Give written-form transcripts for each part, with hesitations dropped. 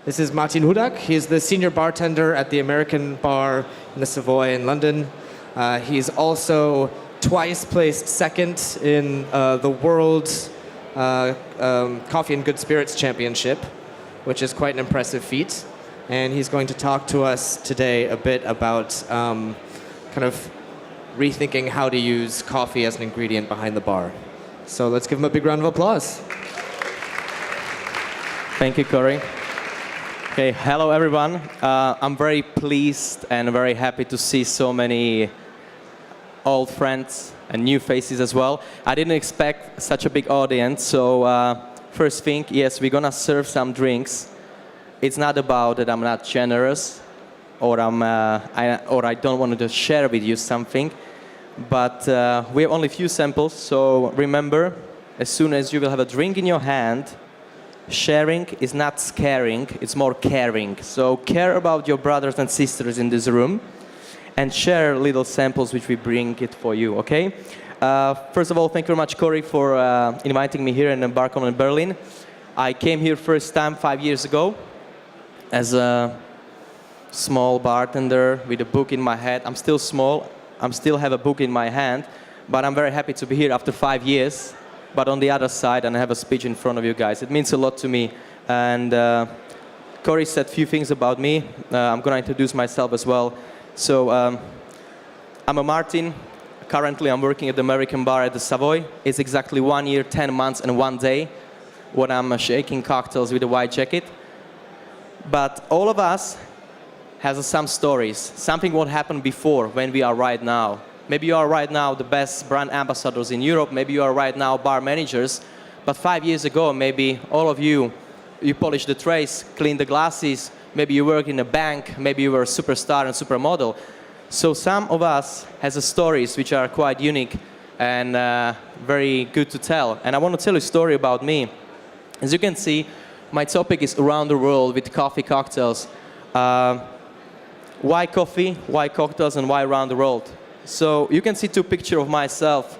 This is Martin Hudak. He's the senior bartender at the American Bar in the Savoy in London. He's also twice placed second in the World Coffee and Good Spirits Championship, which is quite an impressive feat. And he's going to talk to us today a bit about kind of rethinking how to use coffee as an ingredient behind the bar. So let's give him a big round of applause. Thank you, Corey. Okay, hello everyone. I'm very pleased and very happy to see so many old friends and new faces as well. I didn't expect such a big audience, so first thing, yes, we're gonna serve some drinks. It's not about that I'm not generous or I don't want to share with you something, but we have only a few samples, so remember, as soon as you will have a drink in your hand, sharing is not scaring, it's more caring. So care about your brothers and sisters in this room and share little samples which we bring it for you, okay? First of all, thank you very much, Corey, for inviting me here in Barcon in Berlin. I came here first time 5 years ago as a small bartender with a book in my head. I'm still small, I still have a book in my hand, but I'm very happy to be here after 5 years. But on the other side, and I have a speech in front of you guys. It means a lot to me. And Corey said a few things about me. I'm going to introduce myself as well. So I'm a Martin. Currently, I'm working at the American Bar at the Savoy. It's exactly 1 year, 10 months, and 1 day when I'm shaking cocktails with a white jacket. But all of us has some stories, something what happened before when we are right now. Maybe you are right now the best brand ambassadors in Europe. Maybe you are right now bar managers. But 5 years ago, maybe all of you polished the trays, cleaned the glasses. Maybe you work in a bank. Maybe you were a superstar and supermodel. So some of us has stories which are quite unique and very good to tell. And I want to tell you a story about me. As you can see, my topic is around the world with coffee cocktails. Why coffee, why cocktails, and why around the world? So you can see two pictures of myself,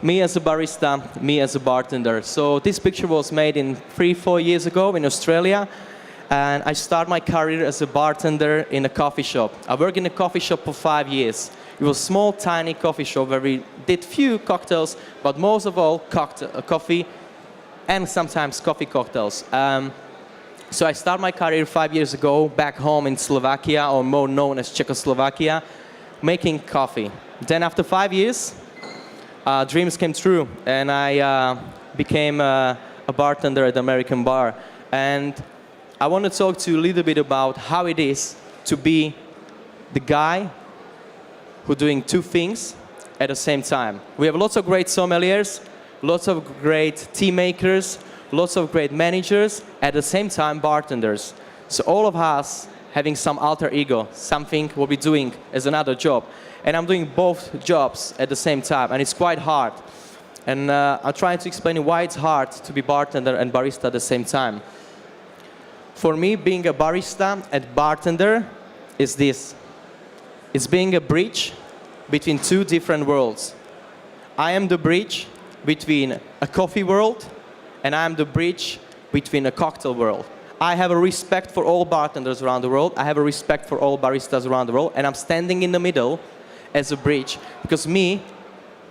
me as a barista, me as a bartender. So this picture was made in 3-4 years ago in Australia, and I started my career as a bartender in a coffee shop. I worked in a coffee shop for 5 years. It was a small, tiny coffee shop where we did few cocktails, but most of all coffee and sometimes coffee cocktails. So I started my career 5 years ago back home in Slovakia, or more known as Czechoslovakia, making coffee. Then after 5 years, dreams came true, and I became a bartender at the American Bar. And I want to talk to you a little bit about how it is to be the guy who's doing two things at the same time. We have lots of great sommeliers, lots of great tea makers, lots of great managers, at the same time bartenders. So all of us having some alter ego, something we'll be doing as another job. And I'm doing both jobs at the same time, and it's quite hard. And I'll try to explain why it's hard to be bartender and barista at the same time. For me, being a barista and bartender is this. It's being a bridge between two different worlds. I am the bridge between a coffee world, and I am the bridge between a cocktail world. I have a respect for all bartenders around the world. I have a respect for all baristas around the world. And I'm standing in the middle as a bridge because me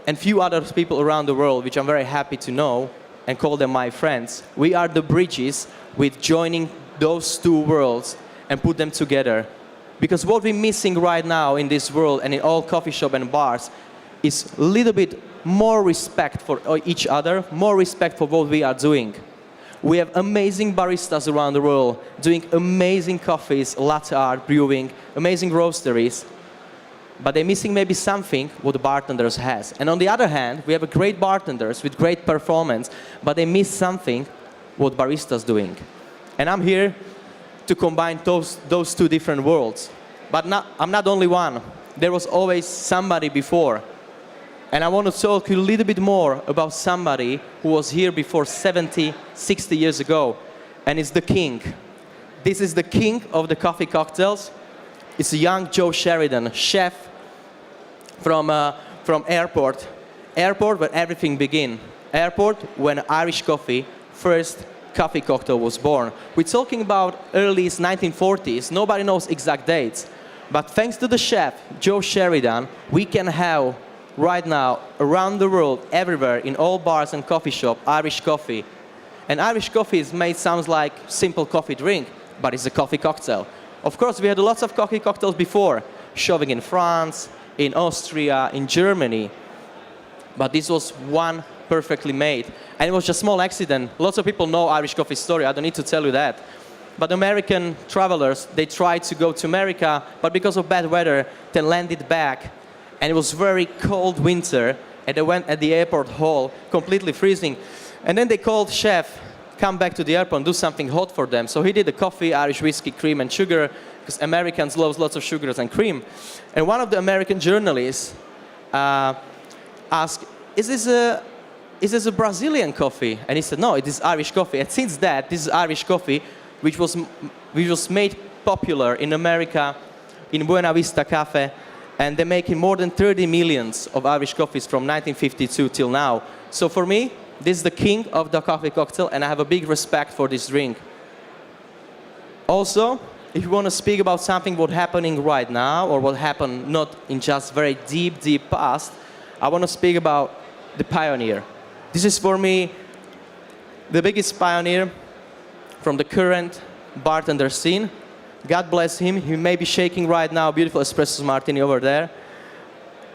and few other people around the world, which I'm very happy to know and call them my friends, we are the bridges with joining those two worlds and put them together. Because what we're missing right now in this world and in all coffee shops and bars is a little bit more respect for each other, more respect for what we are doing. We have amazing baristas around the world doing amazing coffees, latte art, brewing, amazing roasteries. But they're missing maybe something what the bartenders has. And on the other hand, we have a great bartenders with great performance, but they miss something what baristas doing. And I'm here to combine those two different worlds. But I'm not only one. There was always somebody before. And I want to talk a little bit more about somebody who was here before 70, 60 years ago. And it's the king. This is the king of the coffee cocktails. It's a young Joe Sheridan, chef from airport. Airport where everything began. Airport when Irish coffee first coffee cocktail was born. We're talking about early 1940s. Nobody knows exact dates. But thanks to the chef, Joe Sheridan, we can have right now around the world, everywhere, in all bars and coffee shops, Irish coffee. And Irish coffee is made sounds like simple coffee drink, but it's a coffee cocktail. Of course, we had lots of coffee cocktails before, shoving in France, in Austria, in Germany. But this was one perfectly made. And it was just a small accident. Lots of people know Irish coffee story. I don't need to tell you that. But American travelers, they tried to go to America, but because of bad weather, they landed back. And it was very cold winter, and they went at the airport hall, completely freezing. And then they called chef, come back to the airport and do something hot for them. So he did the coffee, Irish whiskey, cream, and sugar, because Americans love lots of sugars and cream. And one of the American journalists asked, is this a Brazilian coffee? And he said, no, it is Irish coffee. And since that, this is Irish coffee, which was made popular in America, in Buena Vista Cafe, and they're making more than 30 millions of Irish coffees from 1952 till now. So for me, this is the king of the coffee cocktail, and I have a big respect for this drink. Also, if you want to speak about something what's happening right now, or what happened not in just very deep, deep past, I want to speak about the pioneer. This is for me the biggest pioneer from the current bartender scene. God bless him. He may be shaking right now, beautiful espresso martini over there.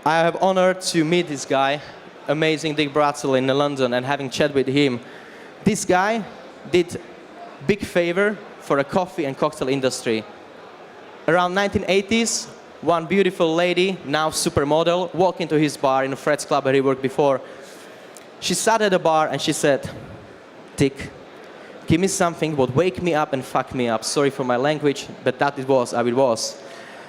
I have honored to meet this guy, amazing Dick Bratzel in London, and having chat with him. This guy did big favor for the coffee and cocktail industry. Around 1980s, one beautiful lady, now supermodel, walked into his bar in a Fred's Club where he worked before. She sat at the bar and she said, Dick, give me something what wake me up and fuck me up. Sorry for my language, but that it was how it was.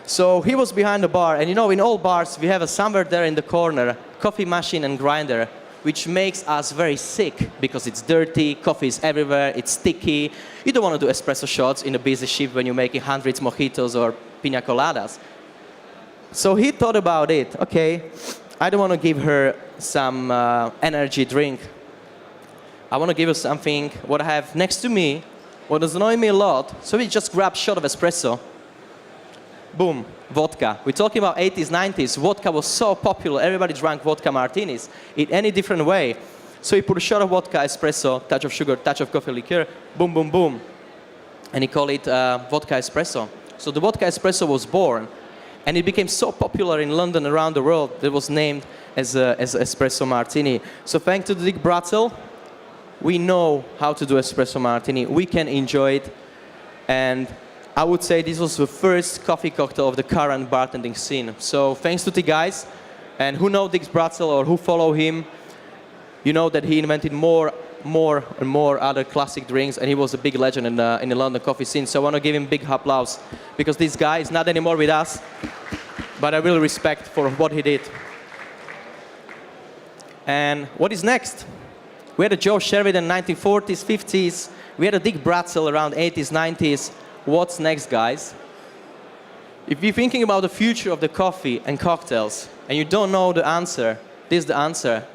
So he was behind the bar, and you know, in all bars, we have a somewhere there in the corner, coffee machine and grinder, which makes us very sick because it's dirty, coffee is everywhere, it's sticky. You don't want to do espresso shots in a busy shift when you're making hundreds mojitos or pina coladas. So he thought about it. Okay, I don't want to give her some energy drink. I want to give her something what I have next to me, what is annoying me a lot. So we just grab a shot of espresso. Boom, vodka. We're talking about 80s, 90s. Vodka was so popular. Everybody drank vodka martinis in any different way. So he put a shot of vodka, espresso, touch of sugar, touch of coffee liqueur, boom, boom, boom. And he called it vodka espresso. So the vodka espresso was born. And it became so popular in London, around the world, that it was named as espresso martini. So thanks to Dick Bratzel, we know how to do espresso martini. We can enjoy it. And I would say this was the first coffee cocktail of the current bartending scene. So thanks to the guys. And who know Dick Bratzel or who follow him, you know that he invented more and more other classic drinks, and he was a big legend in the London coffee scene. So I want to give him big applause, because this guy is not anymore with us, but I really respect for what he did. And what is next? We had a Joe Sheridan 1940s, 50s. We had a Dick Bratzel around 80s, 90s. What's next, guys? If you're thinking about the future of the coffee and cocktails, and you don't know the answer, this is the answer.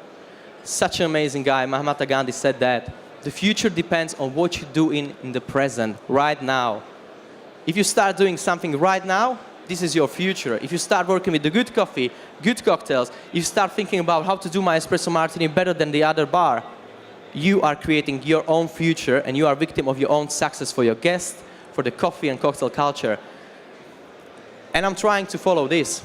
Such an amazing guy, Mahatma Gandhi said that. The future depends on what you do in the present, right now. If you start doing something right now, this is your future. If you start working with the good coffee, good cocktails, you start thinking about how to do my espresso martini better than the other bar, you are creating your own future, and you are victim of your own success for your guests, for the coffee and cocktail culture. And I'm trying to follow this.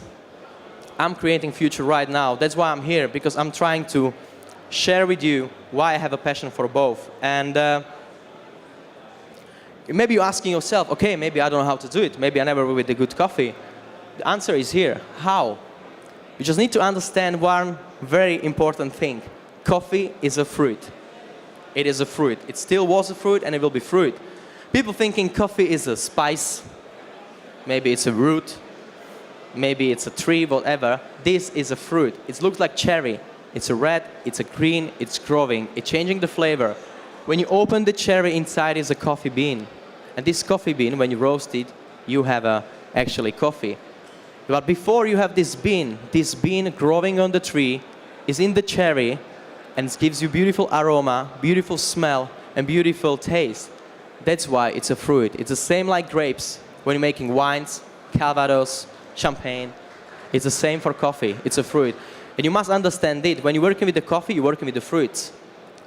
I'm creating future right now. That's why I'm here, because I'm trying to share with you why I have a passion for both. And maybe you're asking yourself, okay, maybe I don't know how to do it. Maybe I never will with the good coffee. The answer is here. How? You just need to understand one very important thing. Coffee is a fruit. It is a fruit. It still was a fruit, and it will be fruit. People thinking coffee is a spice. Maybe it's a root. Maybe it's a tree, whatever. This is a fruit. It looks like cherry. It's a red, it's a green, it's growing, it's changing the flavor. When you open the cherry, inside is a coffee bean. And this coffee bean, when you roast it, you have actually coffee. But before you have this bean growing on the tree, is in the cherry, and it gives you beautiful aroma, beautiful smell, and beautiful taste. That's why it's a fruit. It's the same like grapes when you're making wines, calvados, champagne. It's the same for coffee. It's a fruit. And you must understand it. When you're working with the coffee, you're working with the fruits.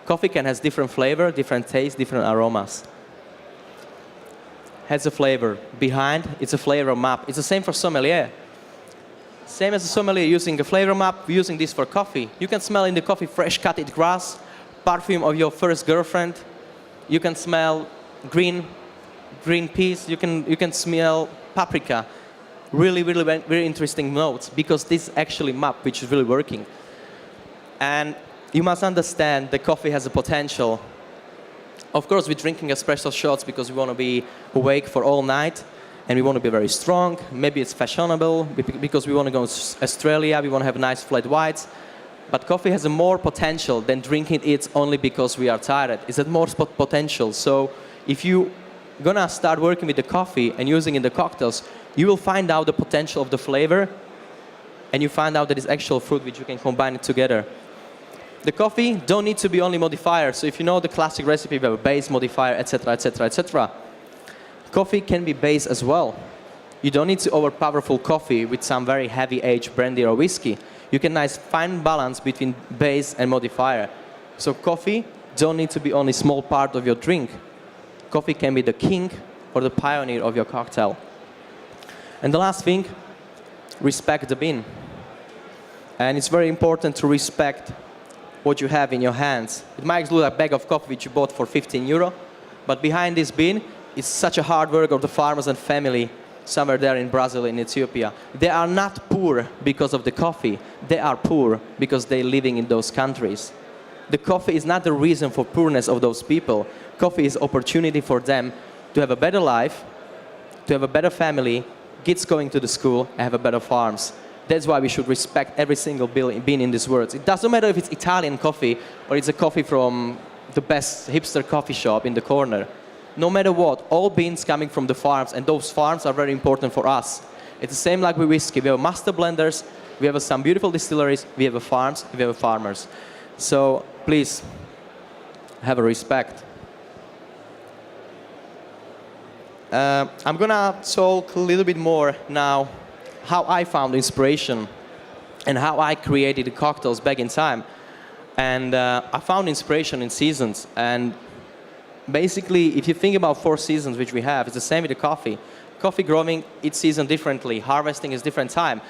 Coffee can have different flavor, different taste, different aromas. Has a flavor. Behind, it's a flavor map. It's the same for sommelier. Same as a sommelier using a flavor map, we're using this for coffee. You can smell in the coffee fresh cutted grass, perfume of your first girlfriend. You can smell green peas. You can smell paprika. Really, really very interesting notes because this actually map which is really working. And you must understand the coffee has a potential. Of course, we're drinking espresso shots because we want to be awake for all night and we want to be very strong. Maybe it's fashionable because we want to go to Australia, we want to have nice flat whites. But coffee has a more potential than drinking it only because we are tired. It's a more potential. So if you're going to start working with the coffee and using it in the cocktails, you will find out the potential of the flavor and you find out that it's actual fruit which you can combine it together. The coffee don't need to be only modifier. So if you know the classic recipe, we have a base, modifier, etc., etc., etc. Coffee can be base as well. You don't need to overpowerful coffee with some very heavy aged brandy or whiskey. You can nice fine balance between base and modifier. So coffee don't need to be only small part of your drink. Coffee can be the king or the pioneer of your cocktail. And the last thing, respect the bean. And it's very important to respect what you have in your hands. It might look like a bag of coffee which you bought for 15 euro, but behind this bean is such a hard work of the farmers and family somewhere there in Brazil, in Ethiopia. They are not poor because of the coffee. They are poor because they're living in those countries. The coffee is not the reason for poorness of those people. Coffee is opportunity for them to have a better life, to have a better family, kids going to the school, and have a better farms. That's why we should respect every single bean in this world. It doesn't matter if it's Italian coffee or it's a coffee from the best hipster coffee shop in the corner. No matter what, all beans coming from the farms, and those farms are very important for us. It's the same like with whiskey. We have master blenders, we have some beautiful distilleries, we have farms, we have farmers. So please, have a respect. I'm gonna talk a little bit more now how I found inspiration and how I created the cocktails back in time. And I found inspiration in seasons. And basically, if you think about 4 seasons which we have, it's the same with the coffee. Coffee growing each season differently. Harvesting is different time.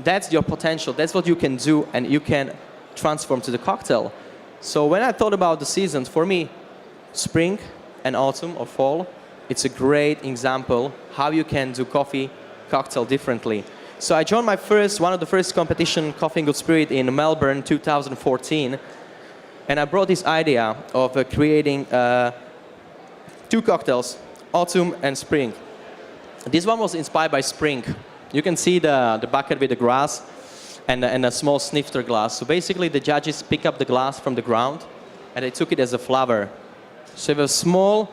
That's your potential. That's what you can do and you can transform to the cocktail. So when I thought about the seasons, for me, spring and autumn or fall, it's a great example how you can do coffee cocktail differently. So I joined one of the first competition, Coffee and Good Spirit, in Melbourne, 2014. And I brought this idea of creating 2 cocktails, autumn and spring. This one was inspired by spring. You can see the bucket with the grass and a small snifter glass. So basically the judges pick up the glass from the ground and they took it as a flower. So you have a small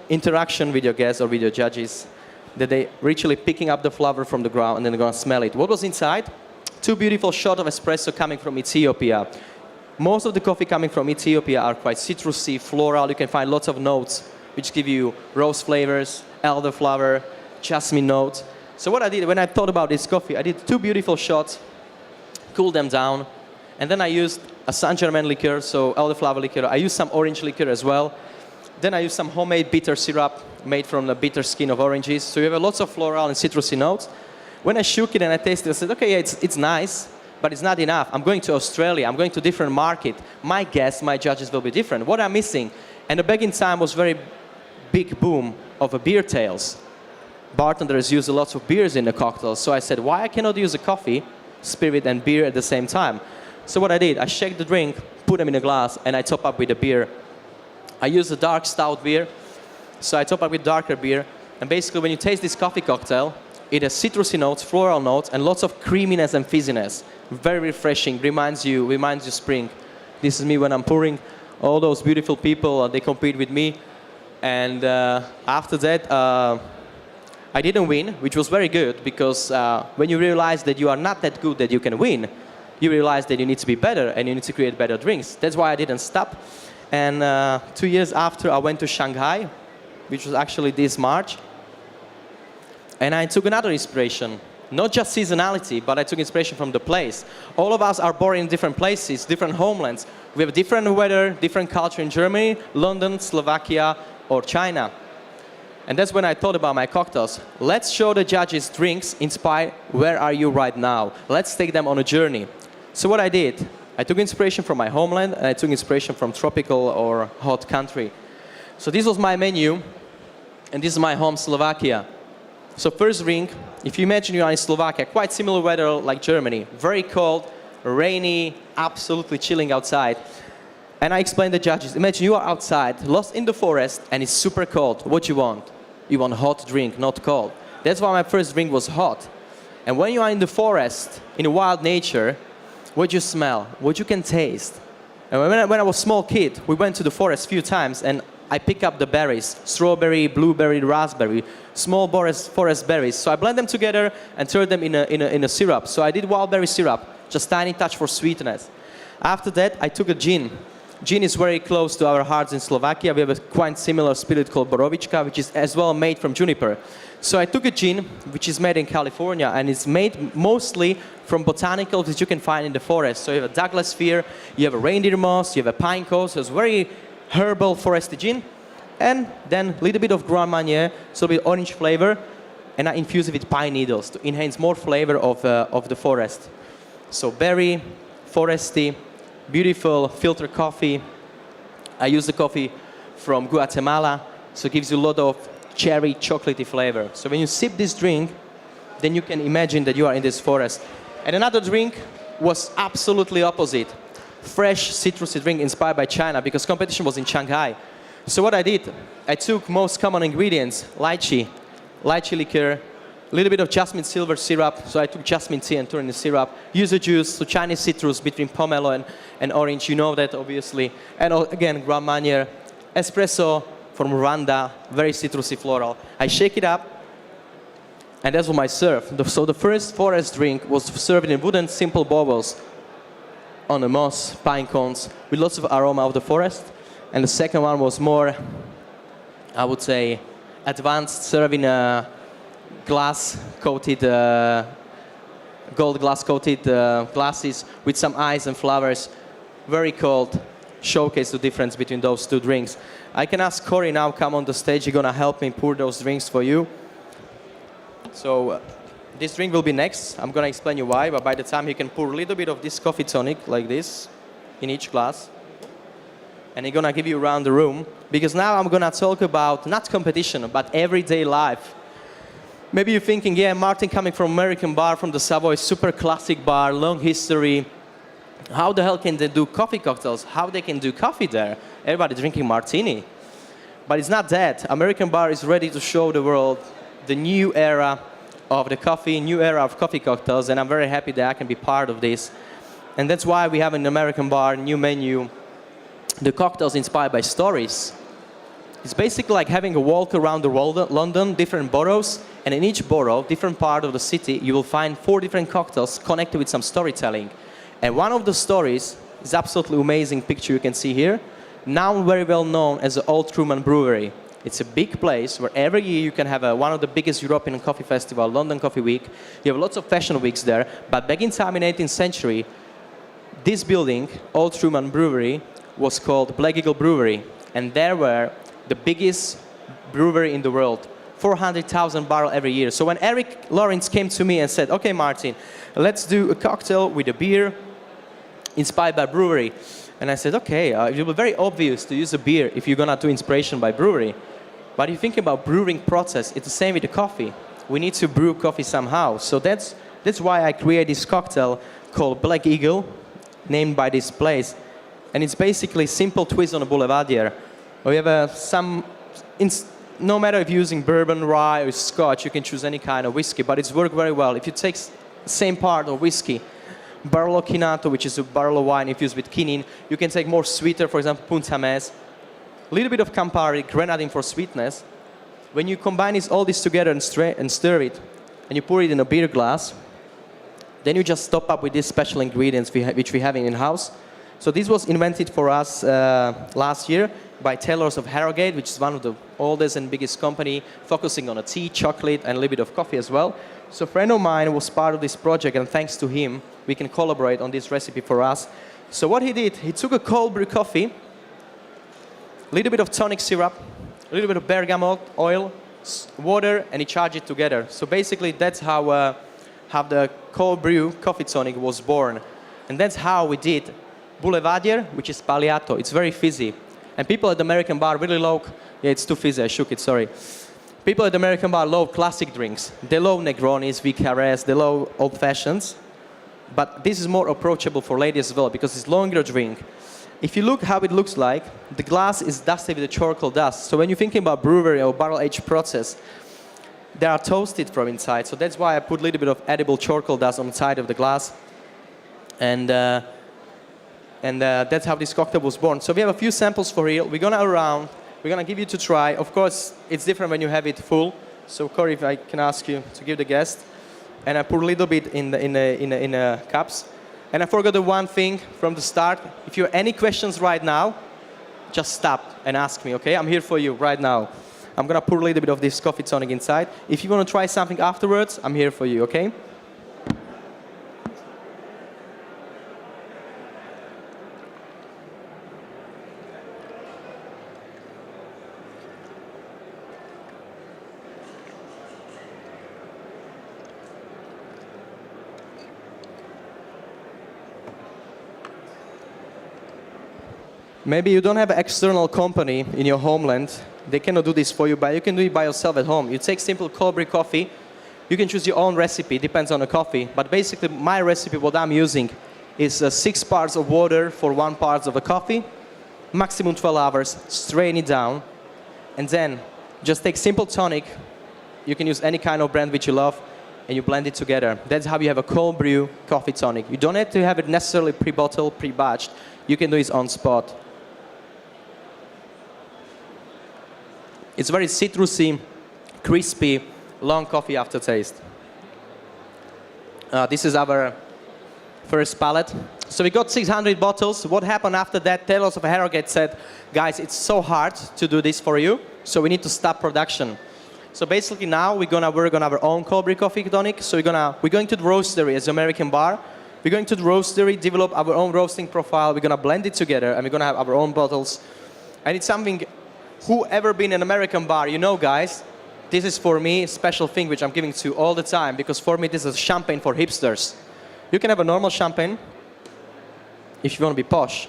interaction with your guests or with your judges that they literally picking up the flower from the ground and then they're going to smell it. What was inside? 2 beautiful shots of espresso coming from Ethiopia. Most of the coffee coming from Ethiopia are quite citrusy, floral. You can find lots of notes which give you rose flavors, elderflower, jasmine notes. So what I did when I thought about this coffee, I did 2 beautiful shots, cooled them down, and then I used a Saint Germain liqueur, so elderflower liqueur. I used some orange liqueur as well. Then I used some homemade bitter syrup made from the bitter skin of oranges. So you have lots of floral and citrusy notes. When I shook it and I tasted it, I said, okay, yeah, it's nice, but it's not enough. I'm going to Australia. I'm going to a different market. My guests, my judges will be different. What I'm missing? And back in time was very big boom of beer tails. Bartenders use lots of beers in the cocktails. So I said, why I cannot use a coffee, spirit, and beer at the same time? So what I did, I shake the drink, put them in a glass, and I top up with a beer. I use a dark stout beer, so I top up with darker beer. And basically, when you taste this coffee cocktail, it has citrusy notes, floral notes, and lots of creaminess and fizziness. Very refreshing, reminds you spring. This is me when I'm pouring. All those beautiful people, they compete with me. And after that, I didn't win, which was very good, because when you realize that you are not that good that you can win, you realize that you need to be better and you need to create better drinks. That's why I didn't stop. And 2 years after, I went to Shanghai, which was actually this March. And I took another inspiration. Not just seasonality, but I took inspiration from the place. All of us are born in different places, different homelands. We have different weather, different culture in Germany, London, Slovakia, or China. And that's when I thought about my cocktails. Let's show the judges drinks inspired where are you right now. Let's take them on a journey. So what I did, I took inspiration from my homeland, and I took inspiration from tropical or hot country. So this was my menu, and this is my home, Slovakia. So first drink, if you imagine you are in Slovakia, quite similar weather like Germany. Very cold, rainy, absolutely chilling outside. And I explained to the judges, imagine you are outside, lost in the forest, and it's super cold. What you want? You want a hot drink, not cold. That's why my first drink was hot. And when you are in the forest, in the wild nature, what you smell, what you can taste. And when I was a small kid, we went to the forest a few times, and I pick up the berries, strawberry, blueberry, raspberry, small forest berries. So I blend them together and turn them in a syrup. So I did wild berry syrup, just tiny touch for sweetness. After that, I took a gin. Gin is very close to our hearts in Slovakia. We have a quite similar spirit called borovička, which is as well made from juniper. So I took a gin, which is made in California, and it's made mostly from botanicals that you can find in the forest. So you have a Douglas fir, you have a reindeer moss, you have a pine cone, so it's very herbal foresty gin, and then a little bit of Grand Marnier, so a bit orange flavor, and I infuse it with pine needles to enhance more flavor of the forest. So berry, foresty, beautiful filter coffee. I use the coffee from Guatemala, so it gives you a lot of cherry, chocolatey flavor. So when you sip this drink, then you can imagine that you are in this forest. And another drink was absolutely opposite. Fresh citrusy drink inspired by China because competition was in Shanghai. So what I did, I took most common ingredients, lychee liqueur, a little bit of jasmine silver syrup. So I took jasmine tea and turned into syrup. Yuzu juice, so Chinese citrus between pomelo and orange. You know that obviously. And again, Grand Marnier. Espresso from Rwanda, very citrusy floral. I shake it up, and that's what I serve. So the first forest drink was served in wooden simple bowls on the moss, pine cones, with lots of aroma of the forest. And the second one was more, I would say, advanced, serving a glass-coated, gold glass-coated glasses with some ice and flowers. Very cold, showcase the difference between those two drinks. I can ask Corey now, come on the stage, he's gonna help me pour those drinks for you. So this drink will be next. I'm gonna explain you why, but by the time you can pour a little bit of this coffee tonic like this in each glass. And he's gonna give you around the room, because now I'm gonna talk about not competition, but everyday life. Maybe you're thinking, yeah, Martin coming from American bar, from the Savoy, super classic bar, long history. How the hell can they do coffee cocktails? How they can do coffee there? Everybody drinking martini. But it's not that. American bar is ready to show the world the new era of the coffee, new era of coffee cocktails, and I'm very happy that I can be part of this. And that's why we have an American bar, new menu, the cocktails inspired by stories. It's basically like having a walk around the world, London, different boroughs, and in each borough, different part of the city, you will find 4 different cocktails connected with some storytelling. And one of the stories is absolutely amazing picture you can see here, now very well known as the Old Truman Brewery. It's a big place where every year you can have one of the biggest European coffee festival, London Coffee Week. You have lots of fashion weeks there, but back in time in 18th century, this building, Old Truman Brewery, was called Black Eagle Brewery, and there were the biggest brewery in the world, 400,000 barrels every year. So when Eric Lawrence came to me and said, okay, Martin, let's do a cocktail with a beer inspired by brewery. And I said, okay, it will be very obvious to use a beer if you're gonna do inspiration by brewery. But if you think about brewing process, it's the same with the coffee. We need to brew coffee somehow. So that's why I created this cocktail called Black Eagle, named by this place. And it's basically simple twist on a boulevardier. We have no matter if you're using bourbon, rye, or scotch, you can choose any kind of whiskey, but it's worked very well. If you take the same part of whiskey, Barolo Chinato, which is a barrel of wine infused with quinine, you can take more sweeter, for example, Punta Mez, a little bit of Campari, grenadine for sweetness. When you combine all this together and stir it, and you pour it in a beer glass, then you just top up with these special ingredients which we have in-house. So this was invented for us last year by Taylors of Harrogate, which is one of the oldest and biggest company focusing on a tea, chocolate, and a little bit of coffee as well. So a friend of mine was part of this project, and thanks to him, we can collaborate on this recipe for us. So what he did, he took a cold brew coffee, a little bit of tonic syrup, a little bit of bergamot oil, water, and he charged it together. So basically, that's how the cold brew coffee tonic was born. And that's how we did Boulevardier, which is Pagliato. It's very fizzy. And people at the American bar really love, yeah, it's too fizzy, I shook it, sorry. People at the American bar love classic drinks. They love Negronis, VKRS, they love old fashions. But this is more approachable for ladies as well because it's longer drink. If you look how it looks like, the glass is dusted with the charcoal dust. So when you're thinking about brewery or barrel age process, they are toasted from inside. So that's why I put a little bit of edible charcoal dust on the side of the glass. And that's how this cocktail was born. So we have a few samples for you. We're gonna around. We're gonna give you to try. Of course, it's different when you have it full. So Corey, if I can ask you to give the guest. And I put a little bit in the cups. And I forgot the one thing from the start. If you have any questions right now, just stop and ask me, okay? I'm here for you right now. I'm gonna put a little bit of this coffee tonic inside. If you wanna try something afterwards, I'm here for you, okay? Maybe you don't have an external company in your homeland. They cannot do this for you, but you can do it by yourself at home. You take simple cold brew coffee. You can choose your own recipe, depends on the coffee. But basically, my recipe, what I'm using, is 6 parts of water for 1 part of the coffee, maximum 12 hours, strain it down, and then just take simple tonic. You can use any kind of brand which you love, and you blend it together. That's how you have a cold brew coffee tonic. You don't have to have it necessarily pre-bottled, pre-batched. You can do it on spot. It's very citrusy, crispy, long coffee aftertaste. This is our first pallet. So we got 600 bottles. What happened after that? Taylors of Harrogate said, guys, it's so hard to do this for you, so we need to stop production. So basically now we're gonna work on our own cold brew coffee tonic. So we're going to the roastery as the American bar. We're going to the roastery, develop our own roasting profile. We're gonna blend it together, and we're gonna have our own bottles. And it's something. Whoever been in an American bar, you know, guys, this is for me a special thing which I'm giving to all the time because for me this is champagne for hipsters. You can have a normal champagne if you want to be posh,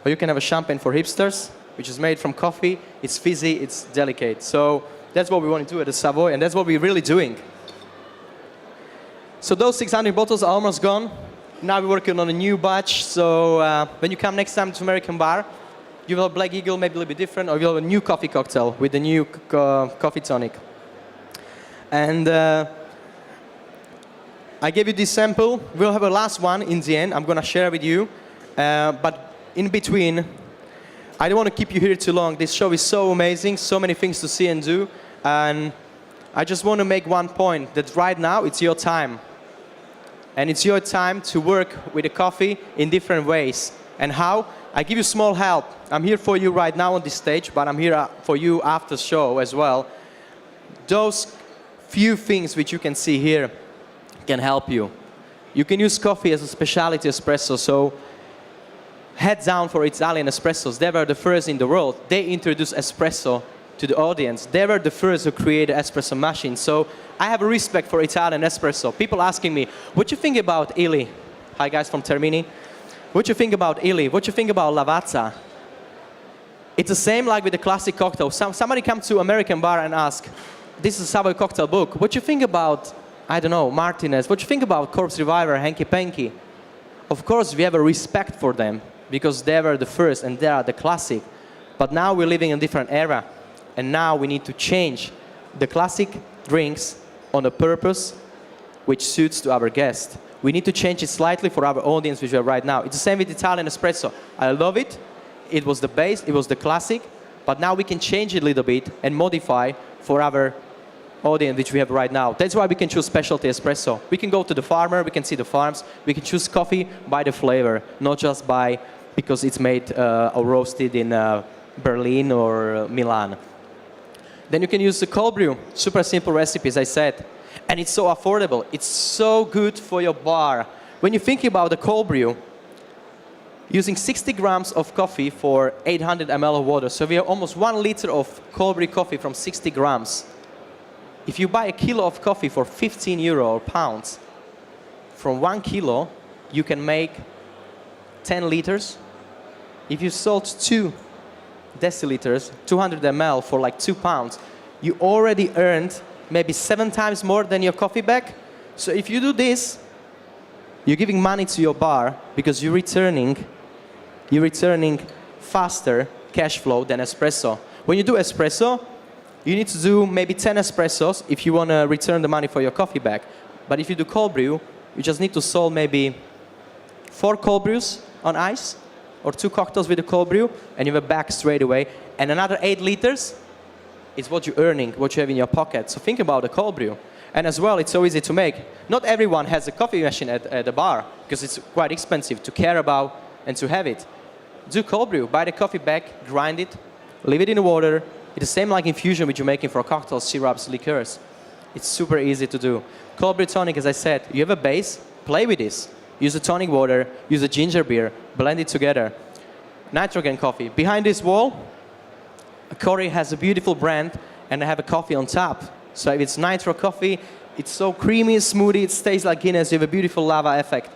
or you can have a champagne for hipsters, which is made from coffee. It's fizzy, it's delicate. So that's what we want to do at the Savoy, and that's what we're really doing. So those 600 bottles are almost gone. Now we're working on a new batch. So when you come next time to American bar, you will have Black Eagle, maybe a little bit different, or you'll have a new coffee cocktail with the new coffee tonic. And I gave you this sample. We'll have a last one in the end. I'm going to share with you. But in between, I don't want to keep you here too long. This show is so amazing, so many things to see and do. And I just want to make one point, that right now it's your time. And it's your time to work with the coffee in different ways. And how? I give you small help. I'm here for you right now on this stage, but I'm here for you after the show as well. Those few things which you can see here can help you. You can use coffee as a specialty espresso, so head down for Italian espressos. They were the first in the world. They introduced espresso to the audience. They were the first who created espresso machine. So I have a respect for Italian espresso. People asking me, what do you think about Illy? Hi guys from Termini. What do you think about Illy? What do you think about Lavazza? It's the same like with the classic cocktail. Somebody comes to American bar and ask, this is a Savoy cocktail book. What do you think about, I don't know, Martinez? What do you think about Corpse Reviver, Hanky Panky? Of course, we have a respect for them because they were the first and they are the classic. But now we're living in a different era. And now we need to change the classic drinks on a purpose which suits to our guest. We need to change it slightly for our audience which we have right now. It's the same with Italian espresso. I love it. It was the base, it was the classic, but now we can change it a little bit and modify for our audience which we have right now. That's why we can choose specialty espresso. We can go to the farmer, we can see the farms, we can choose coffee by the flavor, not just by because it's made or roasted in Berlin or Milan. Then you can use the cold brew. Super simple recipe, as I said. And it's so affordable. It's so good for your bar. When you think about the cold brew, using 60 grams of coffee for 800 ml of water. So we have almost 1 liter of cold brew coffee from 60 grams. If you buy a kilo of coffee for 15 euro or pounds, from 1 kilo, you can make 10 liters. If you sold 2 deciliters, 200 ml for like 2 pounds, you already earned maybe 7 times more than your coffee bag. So if you do this, you're giving money to your bar because you're returning faster cash flow than espresso. When you do espresso, you need to do maybe 10 espressos if you want to return the money for your coffee bag. But if you do cold brew, you just need to solve maybe 4 cold brews on ice or 2 cocktails with a cold brew, and you have a bag straight away. And another 8 liters is what you're earning, what you have in your pocket. So think about the cold brew. And as well, it's so easy to make. Not everyone has a coffee machine at the bar because it's quite expensive to care about and to have it. Do cold brew, buy the coffee bag, grind it, leave it in the water. It's the same like infusion which you're making for cocktails, syrups, liqueurs. It's super easy to do. Cold brew tonic, as I said, you have a base, play with this. Use the tonic water, use the ginger beer, blend it together. Nitrogen coffee. Behind this wall, Corey has a beautiful brand and they have a coffee on top. So if it's nitro coffee, it's so creamy, smoothie, it stays like Guinness, you have a beautiful lava effect.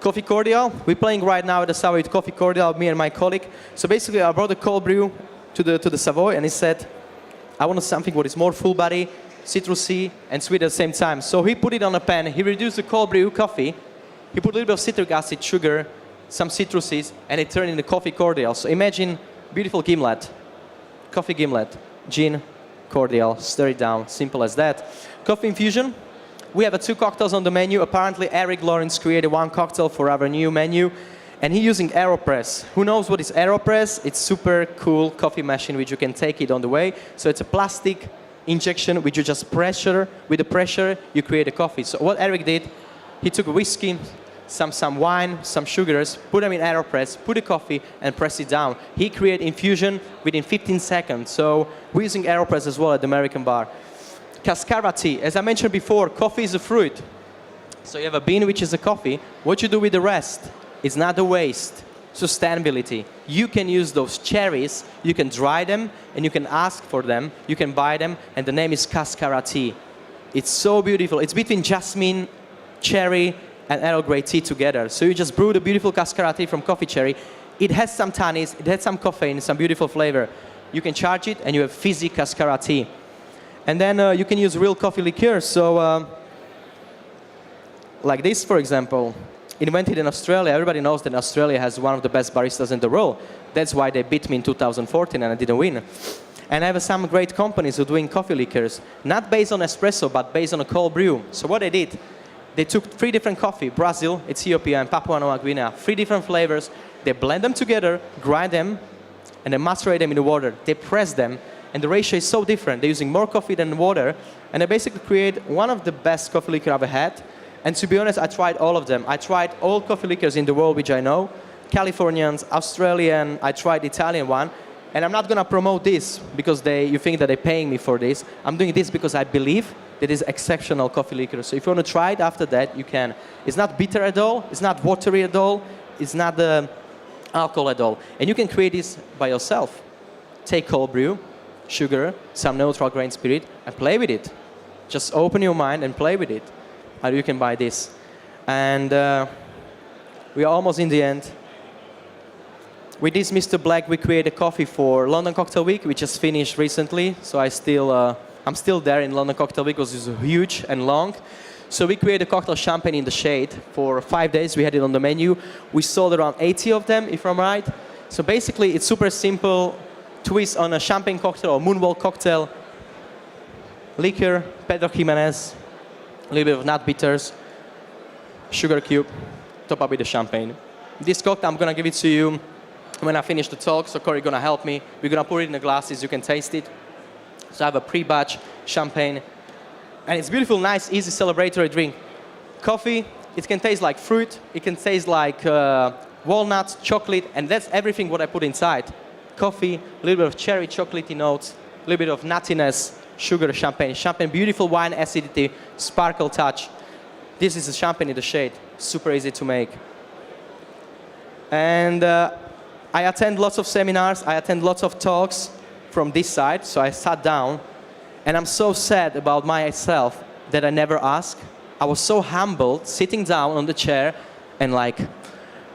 Coffee cordial, we're playing right now at the Savoy with coffee cordial, me and my colleague. So basically I brought the cold brew to the Savoy and he said, I want something what is more full body, citrusy and sweet at the same time. So he put it on a pan, he reduced the cold brew coffee, he put a little bit of citric acid, sugar, some citruses, and it turned into coffee cordial. So imagine beautiful gimlet, coffee gimlet, gin, cordial, stir it down, simple as that. Coffee infusion, we have 2 cocktails on the menu. Apparently Eric Lawrence created 1 cocktail for our new menu, and he's using AeroPress. Who knows what is AeroPress? It's super cool coffee machine which you can take it on the way. So it's a plastic injection which you just pressure, with the pressure you create a coffee. So what Eric did, he took whiskey, some wine, some sugars, put them in AeroPress, put the coffee and press it down. He created infusion within 15 seconds. So we're using AeroPress as well at the American bar. Cascara tea, as I mentioned before, coffee is a fruit. So you have a bean which is a coffee. What you do with the rest is not a waste. Sustainability. You can use those cherries, you can dry them and you can ask for them, you can buy them, and the name is Cascara tea. It's so beautiful. It's between jasmine, cherry and Earl Grey tea together. So you just brew the beautiful Cascara tea from coffee cherry. It has some tannins, it has some caffeine, some beautiful flavor. You can charge it and you have fizzy Cascara tea. And then you can use real coffee liqueur. So like this, for example, invented in Australia. Everybody knows that Australia has one of the best baristas in the world. That's why they beat me in 2014 and I didn't win. And I have some great companies who are doing coffee liqueurs, not based on espresso, but based on a cold brew. So what they did, they took 3 different coffee, Brazil, Ethiopia, and Papua New Guinea, 3 different flavors. They blend them together, grind them, and they macerate them in the water. They press them, and the ratio is so different. They're using more coffee than water, and they basically create one of the best coffee liquors I've ever had. And to be honest, I tried all of them. I tried all coffee liquors in the world which I know, Californians, Australian, I tried Italian one, and I'm not gonna promote this because you think that they're paying me for this. I'm doing this because I believe that is exceptional coffee liquor. So if you want to try it after that, you can. It's not bitter at all, it's not watery at all, it's not alcohol at all. And you can create this by yourself. Take cold brew, sugar, some neutral grain spirit, and play with it. Just open your mind and play with it. Or you can buy this. And we are almost in the end. With this Mr. Black, we created a coffee for London Cocktail Week, which just finished recently. So I'm still there in London Cocktail Week because it's huge and long. So we created a cocktail champagne in the shade for 5 days. We had it on the menu. We sold around 80 of them, if I'm right. So basically, it's super simple twist on a champagne cocktail or moonwalk cocktail. Liquor, Pedro Jimenez, a little bit of nut bitters, sugar cube, top up with the champagne. This cocktail, I'm gonna give it to you when I finish the talk. So Corey's gonna help me. We're gonna put it in the glasses. You can taste it. So I have a pre-batch champagne. And it's beautiful, nice, easy celebratory drink. Coffee, it can taste like fruit. It can taste like walnuts, chocolate, and that's everything what I put inside. Coffee, a little bit of cherry chocolatey notes, a little bit of nuttiness, sugar, champagne. Champagne, beautiful wine acidity, sparkle touch. This is a champagne in the shade, super easy to make. And I attend lots of seminars, I attend lots of talks from this side, so I sat down, and I'm so sad about myself that I never asked. I was so humbled, sitting down on the chair, and like,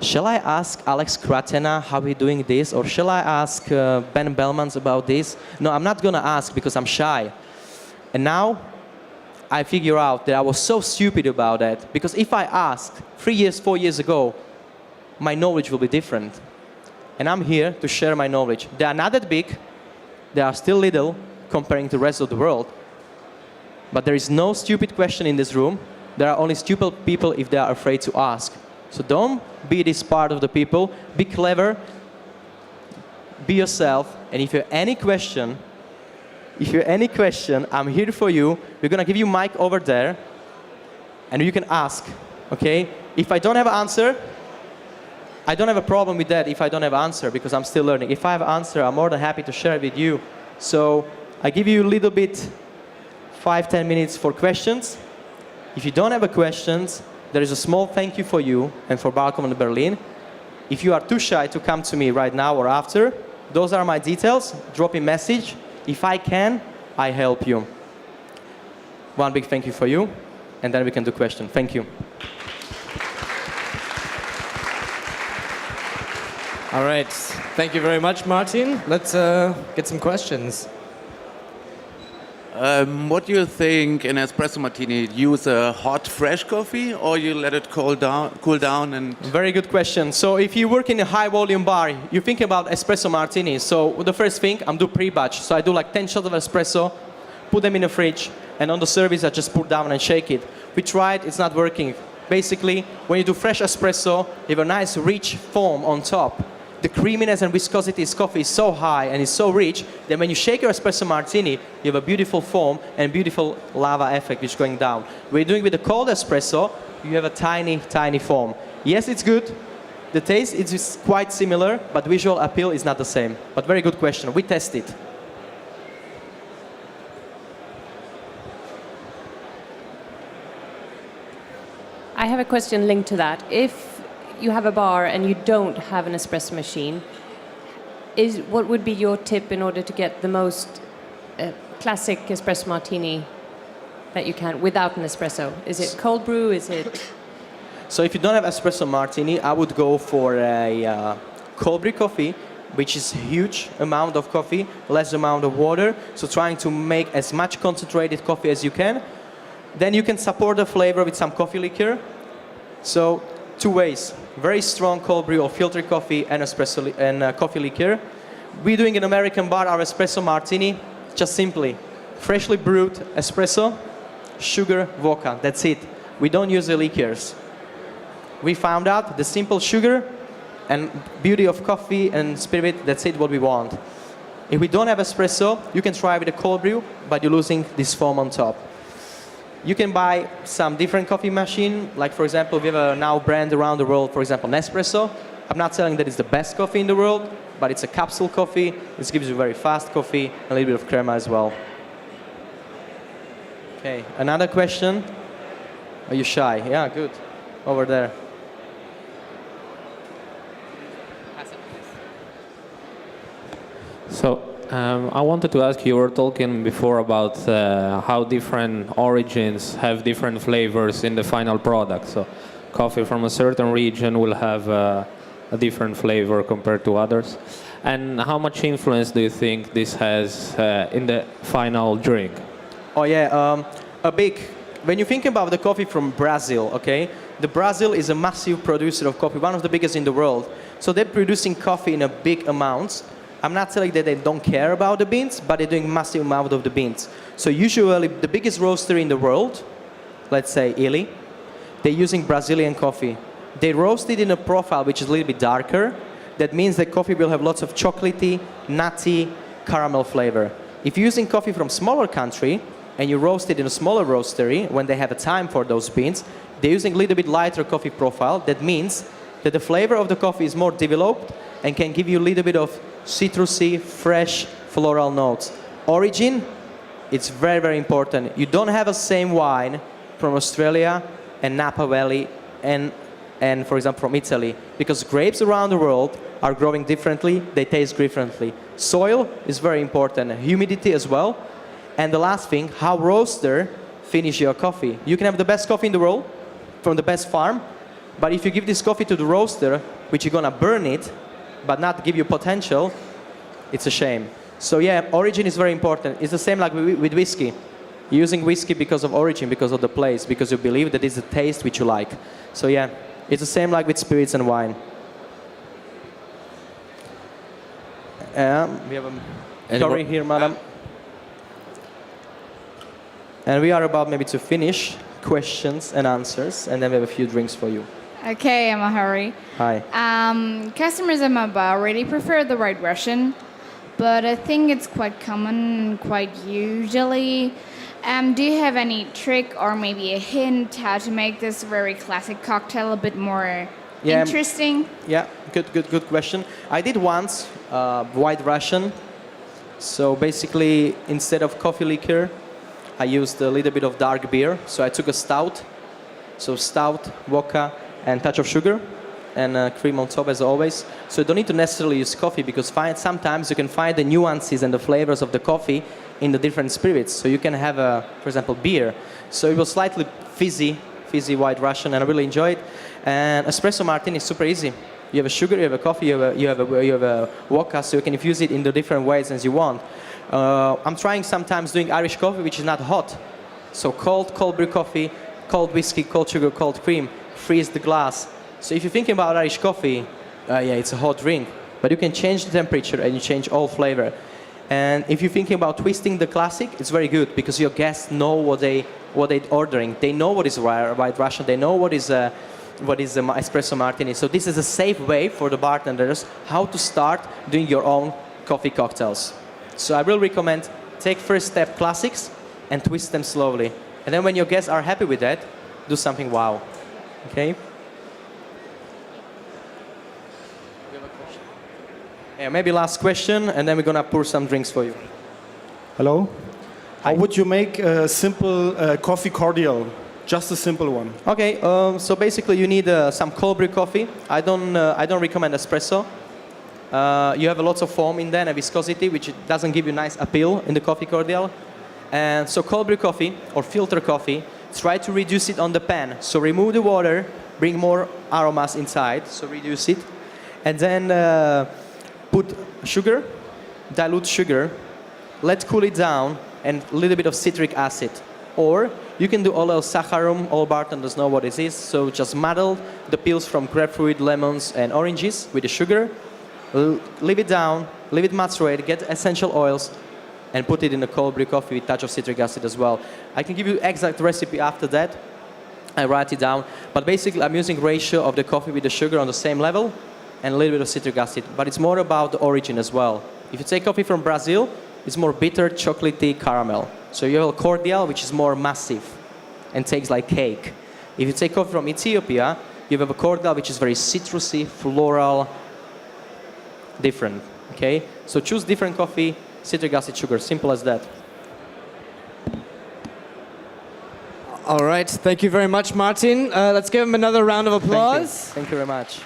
shall I ask Alex Kratena how we're doing this, or shall I ask Ben Bellmans about this? No, I'm not gonna ask because I'm shy. And now, I figure out that I was so stupid about that, because if I asked 3 years, 4 years ago, my knowledge will be different. And I'm here to share my knowledge. They are not that big, they are still little comparing to the rest of the world, but there is no stupid question in this room. There are only stupid people if they are afraid to ask. So don't be this part of the people, be clever, be yourself, and if you have any question, I'm here for you. We're gonna give you a mic over there, and you can ask, okay? If I don't have an answer, I don't have a problem with that if I don't have an answer, because I'm still learning. If I have an answer, I'm more than happy to share it with you. So I give you a little bit, 5-10 minutes for questions. If you don't have a questions, there is a small thank you for you and for Balcom in Berlin. If you are too shy to come to me right now or after, those are my details. Drop a message. If I can, I help you. One big thank you for you, and then we can do questions. Thank you. All right. Thank you very much, Martin. Let's get some questions. What do you think in espresso martini? Use a hot, fresh coffee, or you let it cool down and... Very good question. So if you work in a high volume bar, you think about espresso martini. So the first thing, I'm do pre-batch. So I do like 10 shots of espresso, put them in the fridge, and on the service I just put down and shake it. We tried, it's not working. Basically, when you do fresh espresso, you have a nice rich foam on top. The creaminess and viscosity of coffee is so high and it's so rich that when you shake your espresso martini, you have a beautiful foam and beautiful lava effect which is going down. When you're doing with a cold espresso, you have a tiny, tiny foam. Yes, it's good. The taste is quite similar, but visual appeal is not the same. But very good question. We test it. I have a question linked to that. If you have a bar and you don't have an espresso machine, what would be your tip in order to get the most classic espresso martini that you can without an espresso? Is it cold brew? Is it... So if you don't have espresso martini, I would go for a cold brew coffee, which is huge amount of coffee, less amount of water. So trying to make as much concentrated coffee as you can. Then you can support the flavor with some coffee liqueur. So two ways: very strong cold brew or filtered coffee and espresso and coffee liqueur. We're doing an American bar, our espresso martini, just simply freshly brewed espresso, sugar, vodka. That's it. We don't use the liqueurs. We found out the simple sugar and beauty of coffee and spirit. That's it. What we want. If we don't have espresso, you can try with a cold brew, but you're losing this foam on top. You can buy some different coffee machine, like for example, we have a now brand around the world, for example, Espresso. I'm not saying that it's the best coffee in the world, but it's a capsule coffee. This gives you very fast coffee, a little bit of crema as well. Okay, another question? Are you shy? Yeah, good. Over there. So, I wanted to ask you were talking before about how different origins have different flavors in the final product. So coffee from a certain region will have a different flavor compared to others. And how much influence do you think this has in the final drink? Oh yeah, when you think about the coffee from Brazil, okay, the Brazil is a massive producer of coffee, one of the biggest in the world. So they're producing coffee in a big amounts. I'm not saying that they don't care about the beans, but they're doing massive amount of the beans. So usually the biggest roaster in the world, let's say Illy, they're using Brazilian coffee. They roast it in a profile which is a little bit darker. That means that coffee will have lots of chocolatey, nutty, caramel flavor. If you're using coffee from smaller country and you roast it in a smaller roastery when they have a time for those beans, they're using a little bit lighter coffee profile. That means that the flavor of the coffee is more developed and can give you a little bit of citrusy, fresh, floral notes. Origin, it's very, very important. You don't have the same wine from Australia and Napa Valley and for example, from Italy, because grapes around the world are growing differently, they taste differently. Soil is very important, humidity as well. And the last thing, how roaster finish your coffee. You can have the best coffee in the world from the best farm, but if you give this coffee to the roaster, which you're gonna burn it, but not give you potential, it's a shame. So yeah, origin is very important. It's the same like with whiskey. You're using whiskey because of origin, because of the place, because you believe that it's a taste which you like. So yeah, it's the same like with spirits and wine. We have a story here, madam. And we are about maybe to finish questions and answers, and then we have a few drinks for you. Okay, I'm Ahari. Hi. Customers in my bar really prefer the White Russian, but I think it's quite common, quite usually. Do you have any trick or maybe a hint how to make this very classic cocktail a bit more interesting? Yeah, good question. I did once White Russian. So basically, instead of coffee liquor, I used a little bit of dark beer. So I took a stout, vodka, and touch of sugar, and cream on top as always. So you don't need to necessarily use coffee because sometimes you can find the nuances and the flavors of the coffee in the different spirits. So you can have, for example, beer. So it was slightly fizzy White Russian, and I really enjoyed it. And espresso martini is super easy. You have a sugar, you have a coffee, you have a vodka, so you can infuse it in the different ways as you want. I'm trying sometimes doing Irish coffee, which is not hot. So cold brew coffee, cold whiskey, cold sugar, cold cream, freeze the glass. So if you're thinking about Irish coffee, yeah, it's a hot drink, but you can change the temperature and you change all flavor. And if you're thinking about twisting the classic, it's very good because your guests know what they're ordering. They know what is White Russian. They know what is espresso martini. So this is a safe way for the bartenders how to start doing your own coffee cocktails. So I will recommend take first step classics and twist them slowly. And then when your guests are happy with that, do something wow. Okay? Yeah, maybe last question, and then we're gonna pour some drinks for you. Hello. How would you make a simple coffee cordial? Just a simple one. Okay. So basically, you need some cold brew coffee. I don't recommend espresso. You have a lot of foam in there and viscosity, which doesn't give you nice appeal in the coffee cordial. And so cold brew coffee or filter coffee, try to reduce it on the pan. So remove the water, bring more aromas inside. So reduce it, and then. Put sugar, dilute sugar, let cool it down, and a little bit of citric acid. Or you can do oleoyl saccharum, all bartenders know what it is, so just muddle the peels from grapefruit, lemons, and oranges with the sugar, leave it down, leave it macerate, get essential oils, and put it in a cold brew coffee with a touch of citric acid as well. I can give you exact recipe after that. I write it down, but basically I'm using ratio of the coffee with the sugar on the same level, and a little bit of citric acid, but it's more about the origin as well. If you take coffee from Brazil, it's more bitter, chocolatey caramel. So you have a cordial, which is more massive and tastes like cake. If you take coffee from Ethiopia, you have a cordial, which is very citrusy, floral, different, okay? So choose different coffee, citric acid, sugar, simple as that. All right, thank you very much, Martin. Let's give him another round of applause. Thank you very much.